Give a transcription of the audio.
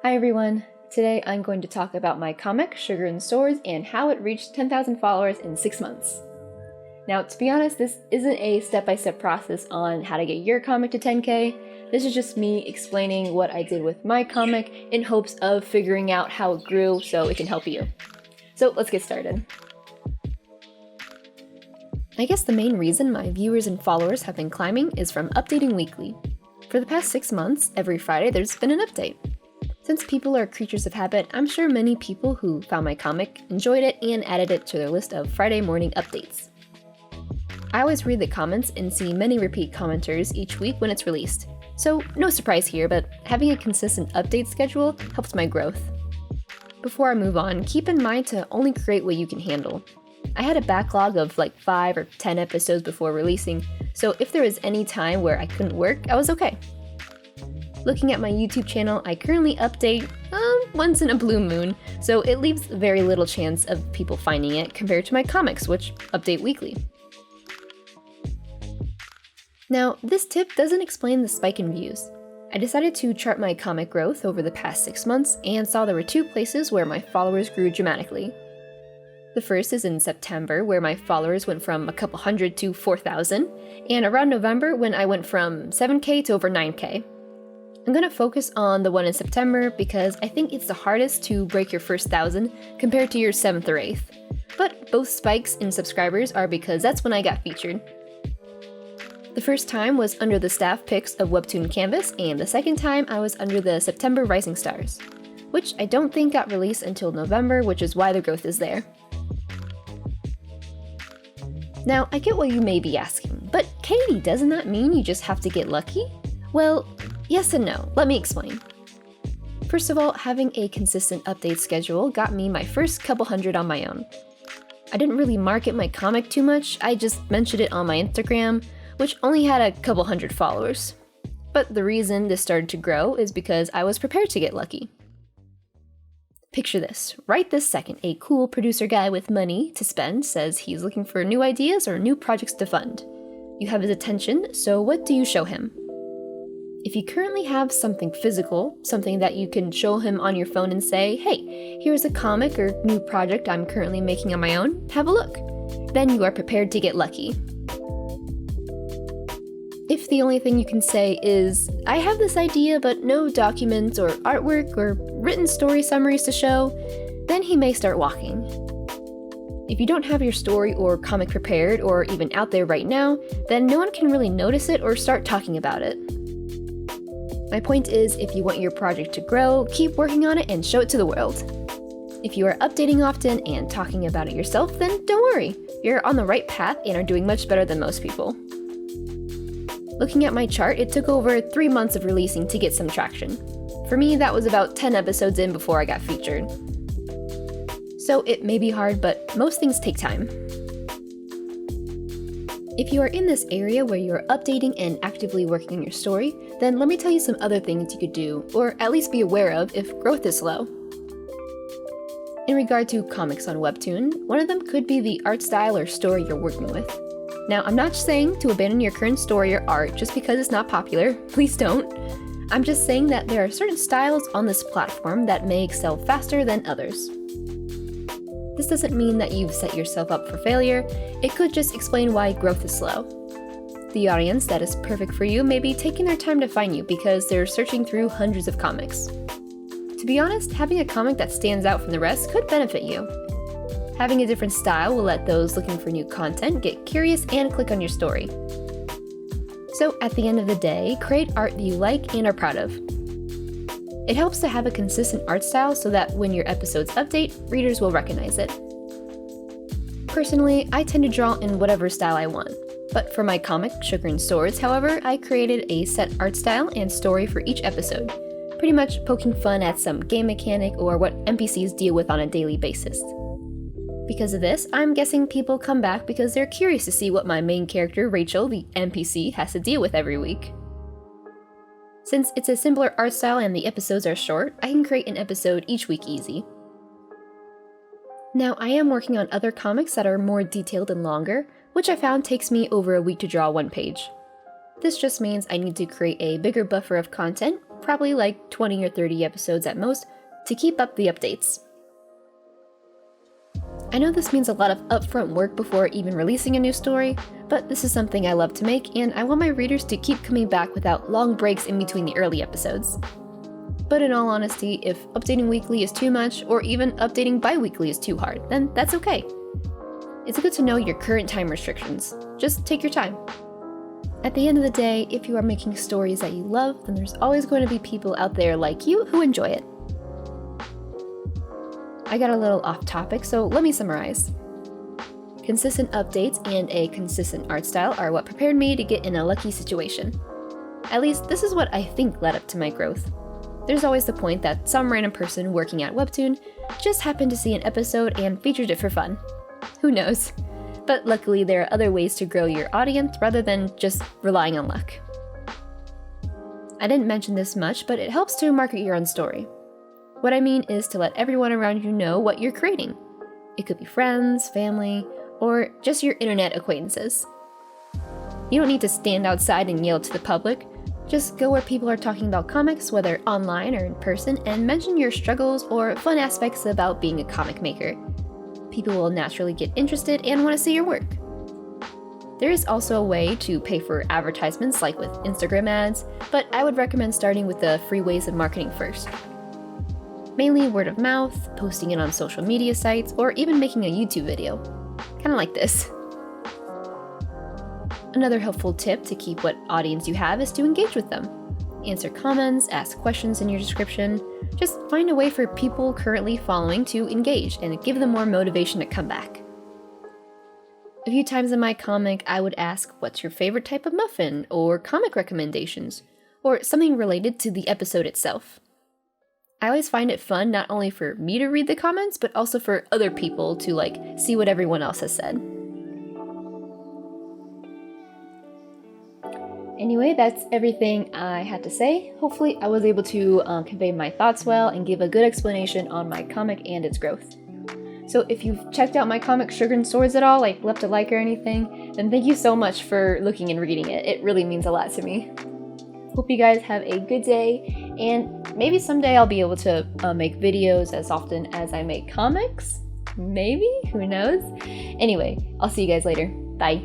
Hi everyone! Today I'm going to talk about my comic, Sugar and Swords, and how it reached 10,000 followers in 6 months. Now, to be honest, this isn't a step-by-step process on how to get your comic to 10k. This is just me explaining what I did with my comic in hopes of figuring out how it grew so it can help you. So let's get started. I guess the main reason my viewers and followers have been climbing is from updating weekly. For the past 6 months, every Friday there's been an update. Since people are creatures of habit, I'm sure many people who found my comic enjoyed it and added it to their list of Friday morning updates. I always read the comments and see many repeat commenters each week when it's released, so no surprise here, but having a consistent update schedule helps my growth. Before I move on, keep in mind to only create what you can handle. I had a backlog of like 5 or 10 episodes before releasing, so if there was any time where I couldn't work, I was okay. Looking at my YouTube channel, I currently update once in a blue moon, so it leaves very little chance of people finding it compared to my comics, which update weekly. Now, this tip doesn't explain the spike in views. I decided to chart my comic growth over the past 6 months and saw there were 2 places where my followers grew dramatically. The first is in September, where my followers went from a couple hundred to 4,000, and around November when I went from 7k to over 9k. I'm gonna focus on the one in September because I think it's the hardest to break your first 1,000 compared to your 7th or 8th. But both spikes in subscribers are because that's when I got featured. The first time was under the staff picks of Webtoon Canvas, and the second time I was under the September Rising Stars, which I don't think got released until November, which is why the growth is there. Now, I get what you may be asking, but Katie, doesn't that mean you just have to get lucky? Well, yes and no. Let me explain. First of all, having a consistent update schedule got me my first couple hundred on my own. I didn't really market my comic too much, I just mentioned it on my Instagram, which only had a couple hundred followers. But the reason this started to grow is because I was prepared to get lucky. Picture this. Right this second, a cool producer guy with money to spend says he's looking for new ideas or new projects to fund. You have his attention, so what do you show him? If you currently have something physical, something that you can show him on your phone and say, hey, here's a comic or new project I'm currently making on my own, have a look. Then you are prepared to get lucky. If the only thing you can say is, I have this idea but no documents or artwork or written story summaries to show, then he may start walking. If you don't have your story or comic prepared or even out there right now, then no one can really notice it or start talking about it. My point is, if you want your project to grow, keep working on it and show it to the world. If you are updating often and talking about it yourself, then don't worry. You're on the right path and are doing much better than most people. Looking at my chart, it took over 3 months of releasing to get some traction. For me, that was about 10 episodes in before I got featured. So it may be hard, but most things take time. If you are in this area where you're updating and actively working on your story, then let me tell you some other things you could do, or at least be aware of if growth is slow. In regard to comics on Webtoon, one of them could be the art style or story you're working with. Now, I'm not saying to abandon your current story or art just because it's not popular, please don't. I'm just saying that there are certain styles on this platform that may excel faster than others. This doesn't mean that you've set yourself up for failure, it could just explain why growth is slow. The audience that is perfect for you may be taking their time to find you because they're searching through hundreds of comics. To be honest, having a comic that stands out from the rest could benefit you. Having a different style will let those looking for new content get curious and click on your story. So at the end of the day, create art that you like and are proud of. It helps to have a consistent art style so that when your episodes update, readers will recognize it. Personally, I tend to draw in whatever style I want, but for my comic, Sugar and Swords, however, I created a set art style and story for each episode, pretty much poking fun at some game mechanic or what NPCs deal with on a daily basis. Because of this, I'm guessing people come back because they're curious to see what my main character, Rachel, the NPC, has to deal with every week. Since it's a simpler art style and the episodes are short, I can create an episode each week easy. Now, I am working on other comics that are more detailed and longer, which I found takes me over a week to draw one page. This just means I need to create a bigger buffer of content probably like 20 or 30 episodes at most, to keep up the updates. I know this means a lot of upfront work before even releasing a new story, but this is something I love to make, and I want my readers to keep coming back without long breaks in between the early episodes. But in all honesty, if updating weekly is too much, or even updating bi-weekly is too hard, then that's okay. It's good to know your current time restrictions. Just take your time. At the end of the day, if you are making stories that you love, then there's always going to be people out there like you who enjoy it. I got a little off topic, so let me summarize. Consistent updates and a consistent art style are what prepared me to get in a lucky situation. At least, this is what I think led up to my growth. There's always the point that some random person working at Webtoon just happened to see an episode and featured it for fun. Who knows? But luckily, there are other ways to grow your audience rather than just relying on luck. I didn't mention this much, but it helps to market your own story. What I mean is to let everyone around you know what you're creating. It could be friends, family, or just your internet acquaintances. You don't need to stand outside and yell to the public. Just go where people are talking about comics, whether online or in person, and mention your struggles or fun aspects about being a comic maker. People will naturally get interested and want to see your work. There is also a way to pay for advertisements like with Instagram ads, but I would recommend starting with the free ways of marketing first. Mainly word of mouth, posting it on social media sites, or even making a YouTube video. Kinda like this. Another helpful tip to keep what audience you have is to engage with them. Answer comments, ask questions in your description. Just find a way for people currently following to engage and give them more motivation to come back. A few times in my comic, I would ask, what's your favorite type of muffin, or comic recommendations, or something related to the episode itself. I always find it fun not only for me to read the comments, but also for other people to see what everyone else has said. Anyway, that's everything I had to say. Hopefully I was able to convey my thoughts well and give a good explanation on my comic and its growth. So if you've checked out my comic Sugar and Swords at all, left a like or anything, then thank you so much for looking and reading it. It really means a lot to me. Hope you guys have a good day, and maybe someday I'll be able to make videos as often as I make comics? Maybe? Who knows? Anyway, I'll see you guys later. Bye.